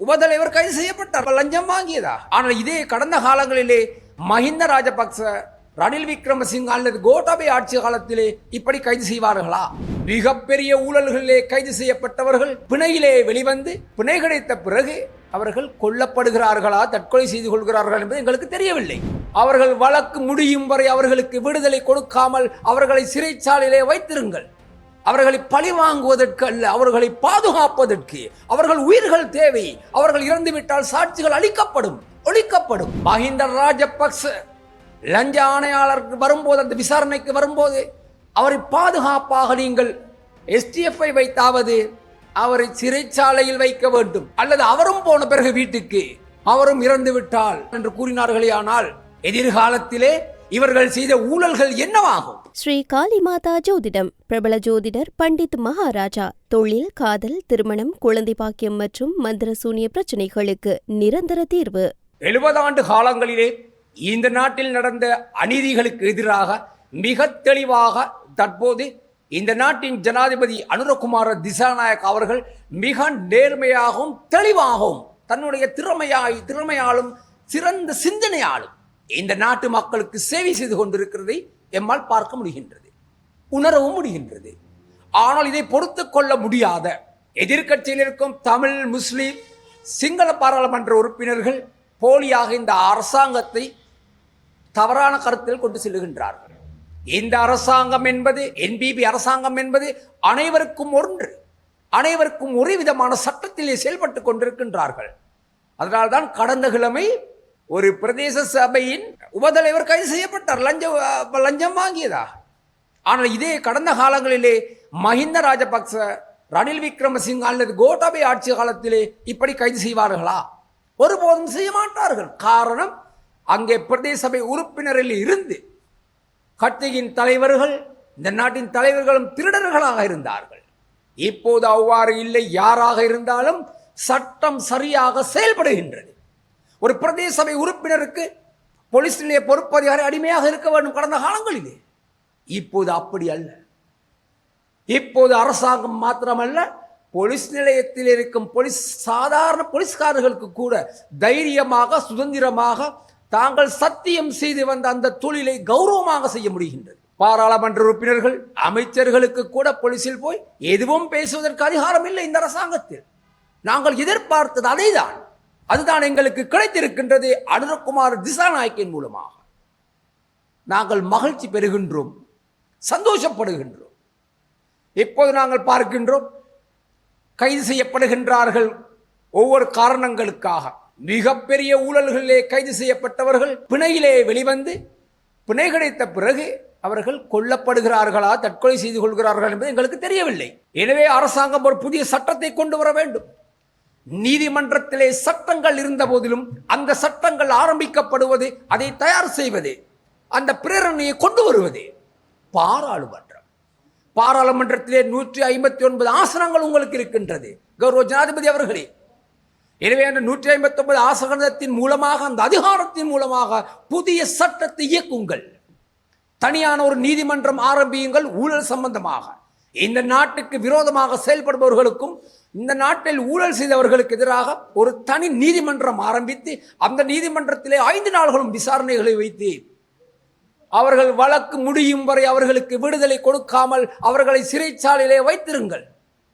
உபதலைவர் கைது செய்யப்பட்டார் லஞ்சம் வாங்கியதா. ஆனால் இதே கடந்த காலங்களிலே மஹிந்த ராஜபக்ச, ரணில் விக்ரமசிங்க அல்லது கோட்டாபே ஆட்சி காலத்திலே இப்படி கைது செய்வார்களா? மிகப்பெரிய ஊழல்களிலே கைது செய்யப்பட்டவர்கள் பிணையிலே வெளிவந்து பிணை கிடைத்த பிறகு அவர்கள் கொல்லப்படுகிறார்களா, தற்கொலை செய்து கொள்கிறார்கள் என்பது எங்களுக்கு தெரியவில்லை. அவர்கள் வழக்கு முடியும் வரை அவர்களுக்கு விடுதலை கொடுக்காமல் அவர்களை சிறைச்சாலையிலே வைத்திருங்கள். அவர்களை பழி வாங்குவதற்கு அல்ல, அவர்களை பாதுகாப்பதற்கு. அவர்கள் உயிர்கள் தேவை. அவர்கள் இறந்துவிட்டால் சாட்சிகள் ஒழிக்கப்படும். மஹிந்த ராஜபக்ச லஞ்ச ஆணையாளருக்கு வரும்போது, அந்த விசாரணைக்கு வரும்போது அவரை பாதுகாப்பாக நீங்கள் STF-ஐ வைத்தாவது அவரை சிறைச்சாலையில் வைக்க வேண்டும், அல்லது அவரும் போன பிறகு வீட்டுக்கு அவரும் இறந்து விட்டால் என்று கூறினார்களே. ஆனால் எதிர்காலத்திலே இவர்கள் செய்த ஊழல்கள் என்னவாகும்? ஸ்ரீ காளிமாதா ஜோதிடம். பிரபல ஜோதிடர் பண்டித் மகாராஜா. தொழில், காதல், திருமணம், குழந்தை பாக்கியம் மற்றும் மந்திர சூனிய பிரச்சனைகளுக்கு நிரந்தர தீர்வு. 70 ஆண்டு காலங்களிலே இந்த நாட்டில் நடந்த அநீதிகளுக்கு எதிராக மிக தெளிவாக தற்போது இந்த நாட்டின் ஜனாதிபதி அனுரகுமார திசாநாயக் அவர்கள் மிக நேர்மையாகவும் தெளிவாகவும் தன்னுடைய திறமையாலும் சிறந்த சிந்தனையாலும் இந்த நாட்டு மக்களுக்கு சேவை செய்து கொண்டிருக்கிறதை எம்மால் பார்க்க முடிகின்றது, உணரவும் முடிகின்றது. ஆனால் இதை பொறுத்து கொள்ள முடியாத எதிர்க்கட்சியில் இருக்கும் தமிழ், முஸ்லிம், சிங்கள பாராளுமன்ற உறுப்பினர்கள் போலியாக இந்த அரசாங்கத்தை தவறான கருத்தில் கொண்டு செல்லுகின்றார்கள். இந்த அரசாங்கம் என்பது, NPP அரசாங்கம் என்பது அனைவருக்கும் ஒன்று, அனைவருக்கும் ஒரே விதமான சட்டத்திலே செயல்பட்டு கொண்டிருக்கின்றார்கள். அதனால்தான் கடந்த கிழமை ஒரு பிரதேச சபையின் உபதலைவர் கைது செய்யப்பட்டார் லஞ்சம் வாங்கியதா. ஆனால் இதே கடந்த காலங்களிலே மஹிந்த ராஜபக்ச, ரணில் விக்ரமசிங்க அல்லது கோட்டாபே ஆட்சி காலத்திலே இப்படி கைது செய்வார்களா? ஒருபோதும் செய்ய மாட்டார்கள். காரணம், அங்கே பிரதேச சபை உறுப்பினரில் இருந்து கட்சியின் தலைவர்கள், இந்த நாட்டின் தலைவர்களும் திருடர்களாக இருந்தார்கள். இப்போது அவ்வாறு இல்லை. யாராக இருந்தாலும் சட்டம் சரியாக செயல்படுகின்றது. ஒரு பிரதேச சபை உறுப்பினருக்கு போலீஸ் நிலைய பொறுப்பதிகாரி அடிமையாக இருக்க வேண்டும் கடந்த காலங்களிலே. இப்போது அப்படி அல்ல. இப்போது அரசாங்கம் மாத்திரமல்ல, போலீஸ் நிலையத்தில் இருக்கும் சாதாரண போலீஸ்காரர்களுக்கு கூட தைரியமாக, சுதந்திரமாக தாங்கள் சத்தியம் செய்து வந்த அந்த தொழிலை கௌரவமாக செய்ய முடிகின்றது. பாராளுமன்ற உறுப்பினர்கள், அமைச்சர்களுக்கு கூட போலீஸில் போய் எதுவும் பேசுவதற்கு அதிகாரம் இல்லை. இந்த அரசாங்கத்தில் நாங்கள் எதிர்பார்த்தது அதைதான். அதுதான் எங்களுக்கு கிடைத்திருக்கின்றது. அனுரகுமார் திசாநாயக்கின் மூலமாக நாங்கள் மகிழ்ச்சி பெறுகின்றோம், சந்தோஷப்படுகின்றோம். இப்போது நாங்கள் பார்க்கின்றோம், கைது செய்யப்படுகின்றார்கள் ஒவ்வொரு காரணங்களுக்காக. மிகப்பெரிய ஊழல்களிலே கைது செய்யப்பட்டவர்கள் பிணையிலே வெளிவந்து பிணை கிடைத்த பிறகு அவர்கள் கொல்லப்படுகிறார்களா, தற்கொலை செய்து கொள்கிறார்கள் என்பது எங்களுக்கு தெரியவில்லை. எனவே அரசாங்கம் ஒரு புதிய சட்டத்தை கொண்டு வர வேண்டும். நீதிமன்றத்திலே சட்டங்கள் இருந்த போதிலும் அந்த சட்டங்கள் ஆரம்பிக்கப்படுவது, அதை தயார் செய்வது, அந்த பிரேரணையை கொண்டு வருவது பாராளுமன்றம். பாராளுமன்றத்திலே 159 ஆசனங்கள் உங்களுக்கு இருக்கின்றது கௌரவ ஜனாதிபதி அவர்களே. எனவே அந்த 159 ஆசனத்தின் மூலமாக, அந்த அதிகாரத்தின் மூலமாக புதிய சட்டத்தை இயக்குங்கள். தனியான ஒரு நீதிமன்றம் ஆரம்பியுங்கள். ஊழல் சம்பந்தமாக இந்த நாட்டுக்கு விரோதமாக செயல்படுபவர்களுக்கும் இந்த நாட்டில் ஊழல் செய்தவர்களுக்கு எதிராக ஒரு தனி நீதிமன்றம் ஆரம்பித்து அந்த நீதிமன்றத்திலே 5 நாள்களும் விசாரணைகளை வைத்து அவர்கள் வழக்கு முடியும் வரை அவர்களுக்கு விடுதலை கொடுக்காமல் அவர்களை சிறைச்சாலையிலே வைத்திருங்கள்.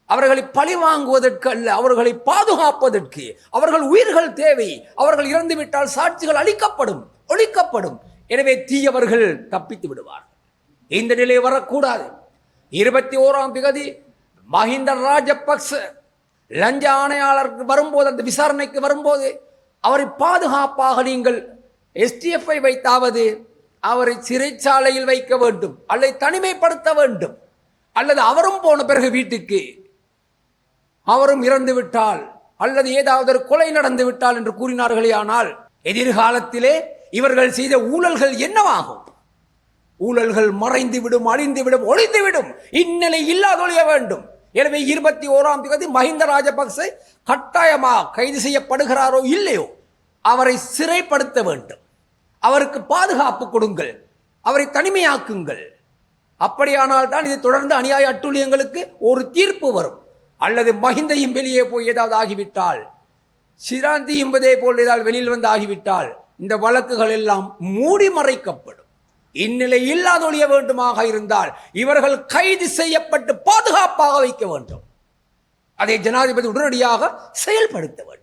அவர்களை பழி வாங்குவதற்கு அல்ல, அவர்களை பாதுகாப்பதற்கு. அவர்கள் உயிர்கள் தேவை. அவர்கள் இறந்துவிட்டால் சாட்சிகள் ஒழிக்கப்படும். எனவே தீயவர்கள் தப்பித்து விடுவார்கள். இந்த நிலை வரக்கூடாது. 21ஆம் தேதி மஹிந்த ராஜபக்ச லஞ்ச ஆணையாளருக்கு வரும்போது, அந்த விசாரணைக்கு வரும்போது அவரை பாதுகாப்பாக நீங்கள் STF-ஐ வைத்தாவது அவரை சிறைச்சாலையில் வைக்க வேண்டும், அல்லது தனிமைப்படுத்த வேண்டும், அல்லது அவரும் போன பிறகு வீட்டுக்கு அவரும் இறந்து விட்டால், அல்லது ஏதாவது ஒரு கொலை நடந்து விட்டால் என்று கூறினார்களே. ஆனால் எதிர்காலத்திலே இவர்கள் செய்த ஊழல்கள் என்னவாகும்? ஊழல்கள் மறைந்துவிடும், அழிந்துவிடும், ஒழிந்துவிடும். இந்நிலை இல்லாதொழிய வேண்டும். எனவே 21ஆம் தேதி மஹிந்த ராஜபக்ச கட்டாயமாக கைது செய்யப்படுகிறாரோ இல்லையோ அவரை சிறைப்படுத்த வேண்டும். அவருக்கு பாதுகாப்பு கொடுங்கள், அவரை தனிமையாக்குங்கள். அப்படியானால் தான் இது தொடர்ந்து அநியாய அட்டூழியங்களுக்கு ஒரு தீர்ப்பு வரும். அல்லது மஹிந்தையும் வெளியே போய் ஏதாவது ஆகிவிட்டால் சிராந்தி என்பதே போல் ஏதாவது வெளியில் வந்து ஆகிவிட்டால் இந்த வழக்குகள் எல்லாம் மூடி மறைக்கப்படும். இந்நிலை இல்லாதொழிய வேண்டுமாக இருந்தால் இவர்கள் கைது செய்யப்பட்டு பாதுகாப்பாக வைக்க வேண்டும். அதை ஜனாதிபதி உடனடியாக செயல்படுத்த வேண்டும்.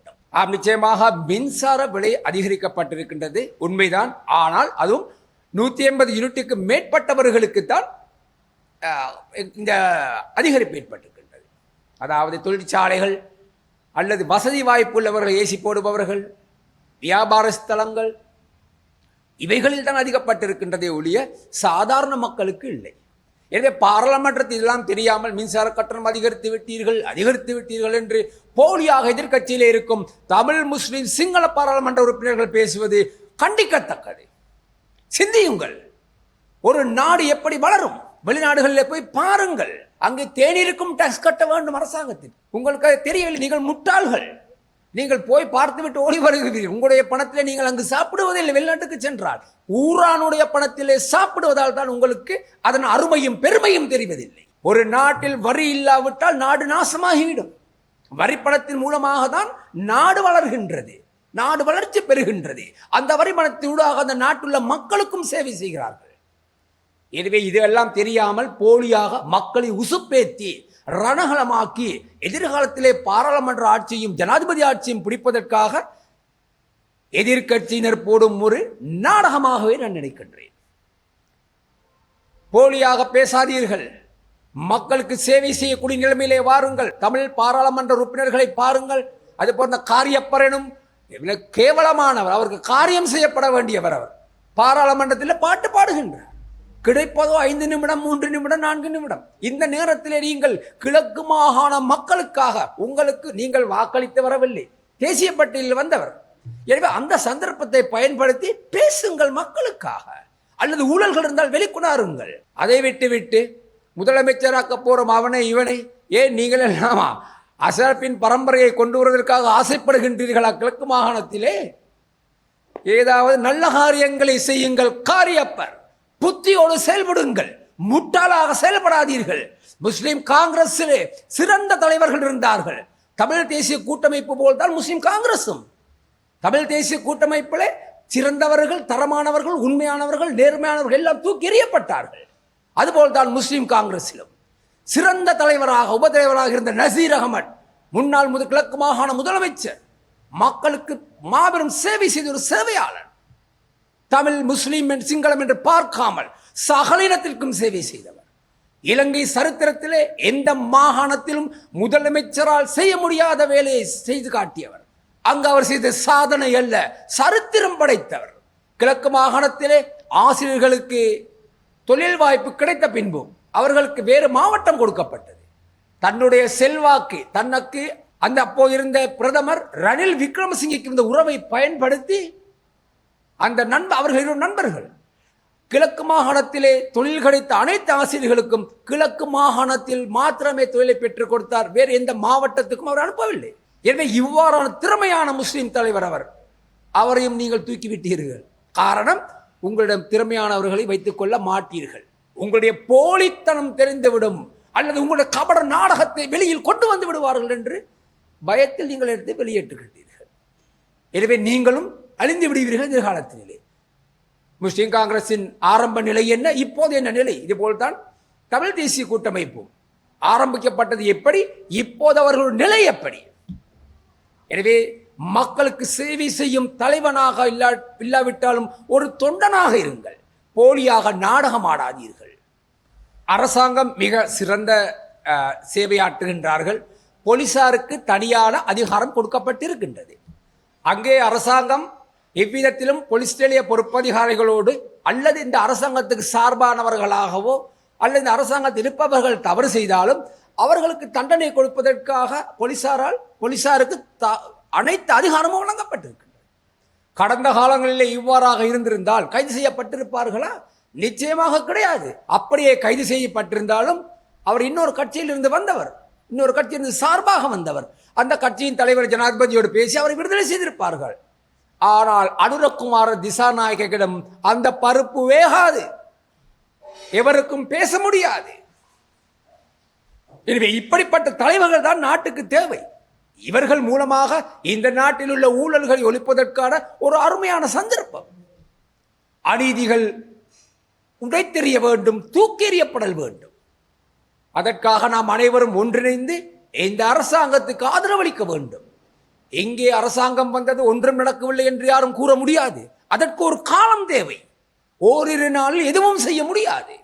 நிச்சயமாக மின்சார விலை அதிகரிக்கப்பட்டிருக்கின்றது, உண்மைதான். ஆனால் அதுவும் 180 யூனிட்டுக்கு மேற்பட்டவர்களுக்குத்தான் இந்த அதிகரிப்பு ஏற்பட்டிருக்கின்றது. அதாவது தொழிற்சாலைகள் அல்லது வசதி வாய்ப்புள்ளவர்கள், ஏசி போடுபவர்கள், வியாபார ஸ்தலங்கள், இவைகளில் தான் அதிகப்பட்டிருக்கின்றதே ஒழிய சாதாரண மக்களுக்கு இல்லை. எனவே பாராளுமன்றத்தில் இதெல்லாம் தெரியாமல் மின்சார கட்டணம் அதிகரித்து விட்டீர்கள் என்று போலியாக எதிர்க்கட்சியிலே இருக்கும் தமிழ், முஸ்லிம், சிங்கள பாராளுமன்ற உறுப்பினர்கள் பேசுவது கண்டிக்கத்தக்கது. சிந்தியுங்கள். ஒரு நாடு எப்படி வளரும்? வெளிநாடுகளில் போய் பாருங்கள். அங்கே தேநீருக்கும் டாக்ஸ் கட்ட வேண்டும் அரசாங்கத்தில். உங்களுக்கு தெரியவில்லை, நீங்கள் முட்டாள்கள். நீங்கள் போய் பார்த்துவிட்டு ஓடி வருகிறீர்கள். உங்களுடைய பணத்திலே நீங்கள் அங்கு சாப்பிடுவதில்லை. வெளிநாட்டுக்கு சென்றால் ஊரானுடைய பணத்திலே சாப்பிடுவதால் தான் உங்களுக்கு அதன் அருமையும் பெருமையும் தெரிவதில்லை. ஒரு நாட்டில் வரி இல்லாவிட்டால் நாடு நாசமாகிவிடும். வரி பணத்தின் மூலமாக தான் நாடு வளர்கின்றது, நாடு வளர்ச்சி பெறுகின்றது. அந்த வரி பணத்தினூடாக அந்த நாட்டுள்ள மக்களுக்கும் சேவை செய்கிறார்கள். எனவே இதெல்லாம் தெரியாமல் போலியாக மக்களை உசுப்பேத்தி ரணகலமாக்கி எதிர்காலத்திலே பாராளுமன்ற ஆட்சியும் ஜனாதிபதி ஆட்சியும் பிடிப்பதற்காக எதிர்கட்சியினர் போடும் ஒரு நாடகமாகவே நான் நினைக்கின்றேன். போலியாக பேசாதீர்கள். மக்களுக்கு சேவை செய்யக்கூடிய நிலைமையிலே வாருங்கள். தமிழ் பாராளுமன்ற உறுப்பினர்களை பாருங்கள். அது போன்ற காரியப்பரனும் கேவலமானவர், அவருக்கு காரியம் செய்யப்பட வேண்டியவர். அவர் பாராளுமன்றத்தில் பாட்டு பாடுகின்றார். கிடைப்பதோ 5 நிமிடம், 3 நிமிடம், 4 நிமிடம். இந்த நேரத்திலே நீங்கள் கிழக்கு மாகாண மக்களுக்காக உங்களுக்கு நீங்கள் வாக்களித்து வரவில்லை, தேசிய பட்டியலில் வந்தவர். எனவே அந்த சந்தர்ப்பத்தை பயன்படுத்தி பேசுங்கள் மக்களுக்காக. அல்லது ஊழல்கள் இருந்தால் வெளிக்கொணருங்கள். அதை விட்டு முதலமைச்சராக்க போறோம் அவனை இவனை. ஏன் நீங்கள் எல்லாமா அசரப்பின் பரம்பரையை கொண்டு வருவதற்காக ஆசைப்படுகின்றீர்களா? கிழக்கு மாகாணத்திலே ஏதாவது நல்ல காரியங்களை செய்யுங்கள். காரியப்பர் புத்தியோடு செயல்படுங்கள், முட்டாளாக செயல்படாதீர்கள். முஸ்லிம் காங்கிரஸிலே சிறந்த தலைவர்கள் இருந்தார்கள். தமிழ் தேசிய கூட்டமைப்பு போல்தான் முஸ்லிம் காங்கிரசும். தமிழ் தேசிய கூட்டமைப்பிலே சிறந்தவர்கள், தரமானவர்கள், உண்மையானவர்கள், நேர்மையானவர்கள் எல்லாம் தூக்கி எறியப்பட்டார்கள். அதுபோல்தான் முஸ்லிம் காங்கிரஸிலும் சிறந்த தலைவராக, உபதலைவராக இருந்த நசீர் அகமட், முன்னாள் கிழக்கு மாகாண முதலமைச்சர், மக்களுக்கு மாபெரும் சேவை செய்த ஒரு சேவையாளர். தமிழ், முஸ்லீம், சிங்களம் என்று பார்க்காமல் சகலினத்திற்கும் சேவை செய்தவர். இலங்கை சரித்திரத்திலே எந்த மாகாணத்திலும் முதலமைச்சரால் செய்ய முடியாத வேலையை செய்து காட்டியவர். அங்கு அவர் செய்த சாதனை அல்ல, சரித்திரம் படைத்தவர். கிழக்கு மாகாணத்திலே ஆசிரியர்களுக்கு தொழில் வாய்ப்பு கிடைத்த பின்பும் அவர்களுக்கு வேறு மாவட்டம் கொடுக்கப்பட்டது. தன்னுடைய செல்வாக்கு, தனக்கு அந்த அப்போ இருந்த பிரதமர் ரணில் விக்ரமசிங்கக்கு இருந்த உறவை பயன்படுத்தி அந்த அவர்கள் நண்பர்கள் கிழக்கு மாகாணத்திலே தொழில் கிடைத்த அனைத்து ஆசிரியர்களுக்கும் கிழக்கு மாகாணத்தில் மாத்திரமே தொழிலை பெற்றுக் கொடுத்தார். வேறு எந்த மாவட்டத்துக்கும் அவர் அனுப்பவில்லை. எனவே இவ்வாறான திறமையான முஸ்லிம் தலைவர் அவர். அவரையும் நீங்கள் தூக்கிவிட்டீர்கள். காரணம், உங்களிடம் திறமையானவர்களை வைத்துக் கொள்ள மாட்டீர்கள். உங்களுடைய போலித்தனம் தெரிந்துவிடும், அல்லது உங்களுடைய கபட நாடகத்தை வெளியில் கொண்டு வந்து விடுவார்கள் என்று பயத்தில் நீங்கள் எடுத்து வெளியேற்றுகின்றீர்கள். எனவே நீங்களும் அழிந்து விடுவீர்கள் எதிர்காலத்திலே. முஸ்லிம் காங்கிரசின் ஆரம்ப நிலை என்ன, இப்போது என்ன நிலை? இதுபோல்தான் தமிழ் தேசிய கூட்டமைப்பும் ஆரம்பிக்கப்பட்டது எப்படி, இப்போது அவர்கள் நிலை எப்படி? எனவே மக்களுக்கு சேவை செய்யும் தலைவனாக இல்லாவிட்டாலும் ஒரு தொண்டனாக இருங்கள். போலியாக நாடகம் ஆடாதீர்கள். அரசாங்கம் மிக சிறந்த சேவையாற்றுகின்றார்கள். போலீசாருக்கு தனியான அதிகாரம் கொடுக்கப்பட்டிருக்கின்றது. அங்கே அரசாங்கம் எவ்விதத்திலும் போலீஸ் நிலைய பொறுப்பதிகாரிகளோடு அல்லது இந்த அரசாங்கத்துக்கு சார்பானவர்களாகவோ அல்லது இந்த அரசாங்கத்தில் இருப்பவர்கள் தவறு செய்தாலும் அவர்களுக்கு தண்டனை கொடுப்பதற்காக போலீசாருக்கு அனைத்து அதிகாரமும் வழங்கப்பட்டிருக்கின்றன. கடந்த காலங்களிலே இவ்வாறாக இருந்திருந்தால் கைது செய்யப்பட்டிருப்பார்களா? நிச்சயமாக கிடையாது. அப்படியே கைது செய்யப்பட்டிருந்தாலும் அவர் இன்னொரு கட்சியில் இருந்து வந்தவர், இன்னொரு கட்சியிலிருந்து சார்பாக வந்தவர். அந்த கட்சியின் தலைவர் ஜனாதிபதியோடு பேசி அவரை விடுதலை செய்திருப்பார்கள். ஆனால் அனுரகுமார திசாநாயகிடம் அந்த பருப்பு வேகாது, எவருக்கும் பேச முடியாது. எனவே இப்படிப்பட்ட தலைவர்கள் தான் நாட்டுக்கு தேவை. இவர்கள் மூலமாக இந்த நாட்டில் உள்ள ஊழல்களை ஒழிப்பதற்கான ஒரு அருமையான சந்தர்ப்பம். அநீதிகள் உடைத்தெறிய வேண்டும், தூக்கி எறியப்படல் வேண்டும். அதற்காக நாம் அனைவரும் ஒன்றிணைந்து இந்த அரசாங்கத்துக்கு ஆதரவளிக்க வேண்டும். எங்கே அரசாங்கம் வந்தது ஒன்றும் நடக்கவில்லை என்று யாரும் கூற முடியாது. அதற்கு ஒரு காலம் தேவை. ஓரிரு நாளில் எதுவும் செய்ய முடியாது.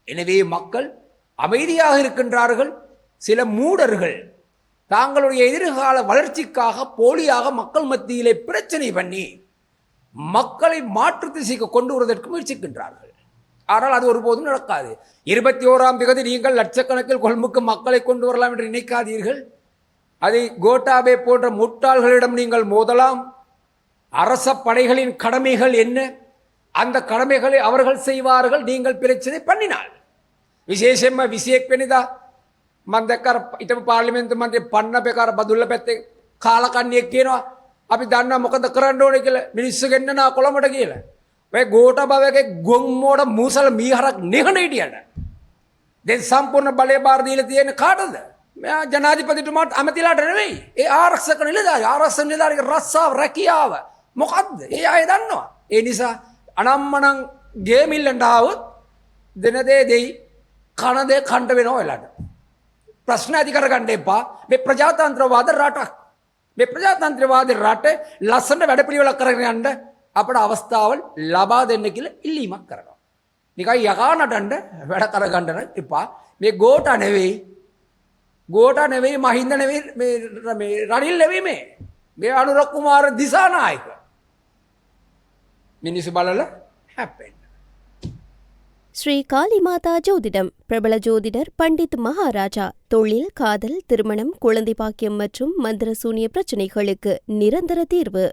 எனவே மக்கள் அமைதியாக இருக்கின்றார்கள். சில மூடர்கள் தாங்களுடைய எதிர்கால வளர்ச்சிக்காக போலியாக மக்கள் மத்தியிலே பிரச்சனை பண்ணி மக்களை மாற்று திசைக்கு கொண்டு வருவதற்கு முயற்சிக்கின்றார்கள். ஆனால் அது ஒருபோதும் நடக்காது. 21ஆம் தேதி நீங்கள் லட்சக்கணக்கில் கொள்முக்கு மக்களை கொண்டு வரலாம் என்று நினைக்காதீர்கள். அதை கோட்டாபே போன்ற முட்டாள்களிடம் நீங்கள் மோதலாம். அரச படைகளின் கடமைகள் என்ன, அந்த கடமைகளை அவர்கள் செய்வார்கள். நீங்கள் பிரச்சனை பண்ணினால் විශේෂයෙන්ම 21 වෙනිදා මම දැක්ක හිටපු පාර්ලිමේන්තු මන්ත්‍රී පන්නපේකාර බදුල්ල පැත්තේ කාලකන්ණියෙක් කියනවා අපි දන්නවා මොකද කරන්න ඕනේ කියලා මිනිස්සු ගෙන්නනවා කොළඹට කියලා. ඔය ගෝඨාභාවගේ ගොන් මෝඩ මූසල මීහරක් නිහඬ හිටියට දැන් සම්පූර්ණ බලය බාර දීලා තියෙන කාටද? මෙයා ජනාධිපතිතුමාට අමතිලාට නෙවෙයි. ඒ ආරක්ෂක නිලධාරී ආරක්ෂක නිලධාරීගේ රස්සාව රැකියාව මොකද්ද? ඒ අය දන්නවා. ඒ නිසා අනම්මනම් ගේමිල්ලන්ට ආවොත් දෙන දේ දෙයි කන දේ කන්ට වෙනවා වෙලාට. ප්‍රශ්න ඇති කරගන්න එපා. මේ ප්‍රජාතන්ත්‍රවාද රටක්. මේ ප්‍රජාතන්ත්‍රවාද රට ලස්සන වැඩපිළිවෙලක් කරගෙන යන්න අපට අවස්ථාවල් ලබා දෙන්න කියලා ඉල්ලීමක් කරනවා. නිකන් යකා නටන්න වැඩ කරගන්න එපා. මේ ගෝඨා නෙවෙයි මහින්ද නෙවෙයි මේ රනිල් නෙවෙයි මේ අනුර කුමාර දිසානායක. මිනිස්සු බලලා හැප්පෙන්න. ஸ்ரீ காளிமாதா ஜோதிடம் பிரபல ஜோதிடர் பண்டித் மகாராஜா. தொழில், காதல், திருமணம், குழந்தை பாக்கியம் மற்றும் மந்திர சூனிய பிரச்சினைகளுக்கு நிரந்தர தீர்வு.